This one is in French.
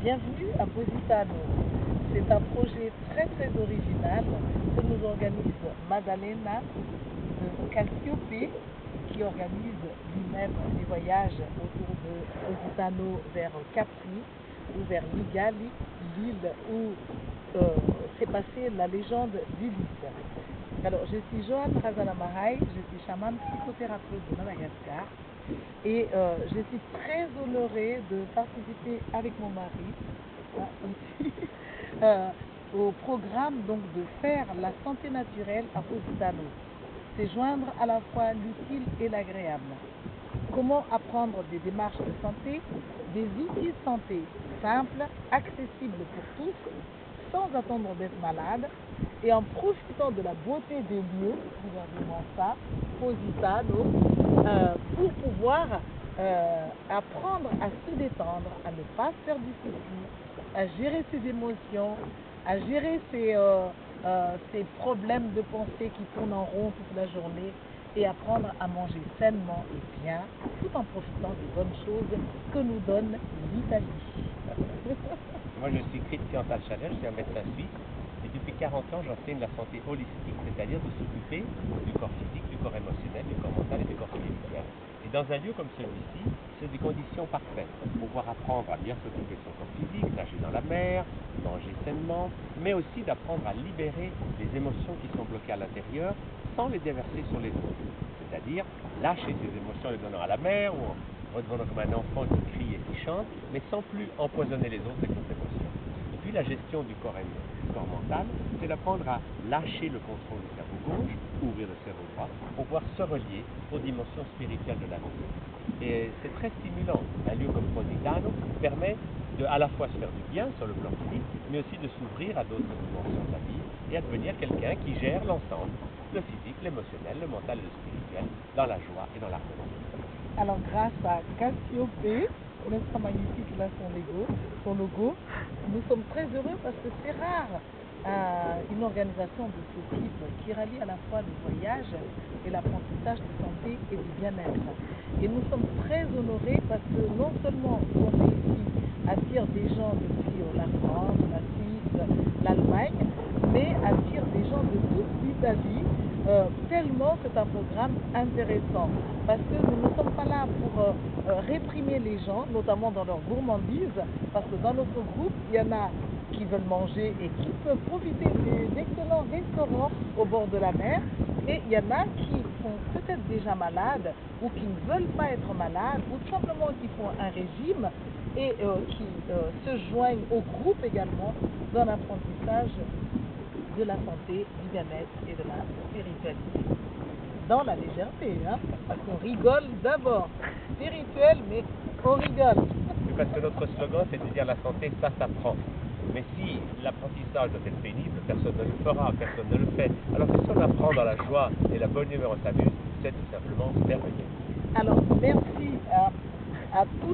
Bienvenue à Positano. C'est un projet très original que nous organise Madalena de Cassiope, qui organise lui-même des voyages autour de Positano vers Capri ou vers Ligali, l'île où s'est passée la légende d'Ulysse. Alors, je suis Joanne Razanamahaï, je suis chamane psychothérapeute de Madagascar et je suis très honorée de participer avec mon mari ici au programme donc de faire la santé naturelle à Positano. C'est joindre à la fois l'utile et l'agréable. Comment apprendre des démarches de santé, des outils de santé simples, accessibles pour tous, sans attendre d'être malade et en profitant de la beauté des lieux, regardez-moi ça, Positano, pour pouvoir apprendre à se détendre, à ne pas se faire du souci, à gérer ses émotions, à gérer ses problèmes de pensée qui tournent en rond toute la journée et apprendre à manger sainement et bien, tout en profitant des bonnes choses que nous donne l'Italie. Moi, je suis Christian Talchaler, je suis un médecin suisse et depuis 40 ans, j'enseigne la santé holistique, c'est-à-dire de s'occuper du corps physique, du corps émotionnel, du corps mental et du corps spirituel. Et dans un lieu comme celui-ci, c'est des conditions parfaites pour pouvoir apprendre à bien s'occuper de son corps physique, nager dans la mer, manger sainement, mais aussi d'apprendre à libérer les émotions qui sont bloquées à l'intérieur sans les déverser sur les autres. C'est-à-dire lâcher ses émotions les donnant à la mer ou en redevenant comme un enfant qui crie et qui chante, mais sans plus empoisonner les autres avec nos émotions. Et puis la gestion du corps mental, c'est d'apprendre à lâcher le contrôle du cerveau gauche, ouvrir le cerveau droit, pour pouvoir se relier aux dimensions spirituelles de la vie. Et c'est très stimulant. Un lieu comme Positano permet de à la fois se faire du bien sur le plan physique, mais aussi de s'ouvrir à d'autres dimensions de la vie et à devenir quelqu'un qui gère l'ensemble, le physique, l'émotionnel, le mental et le spirituel, dans la joie et dans l'harmonie. Alors, grâce à Cassiope, n'est-ce pas magnifique là son logo, nous sommes très heureux parce que c'est rare une organisation de ce type qui rallie à la fois le voyage et l'apprentissage de santé et du bien-être. Et nous sommes très honorés parce que non seulement on ici attire des gens depuis la France, la Suisse, l'Allemagne, mais attire des gens de toute l'Italie. Tellement c'est un programme intéressant parce que nous ne sommes pas là pour réprimer les gens, notamment dans leur gourmandise, parce que dans notre groupe, il y en a qui veulent manger et qui peuvent profiter d'excellents restaurants au bord de la mer, et il y en a qui sont peut-être déjà malades ou qui ne veulent pas être malades ou tout simplement qui font un régime et qui se joignent au groupe également dans l'apprentissage de la santé, du bien-être et de la spiritualité. Dans la légèreté, hein, parce qu'on rigole d'abord. Spirituel, mais on rigole. Oui, parce que notre slogan, c'est de dire la santé, ça s'apprend. Mais si l'apprentissage doit être pénible, personne ne le fera, personne ne le fait. Alors que si on apprend dans la joie et la bonne humeur, on s'amuse, c'est tout simplement merveilleux. Alors, merci à tous.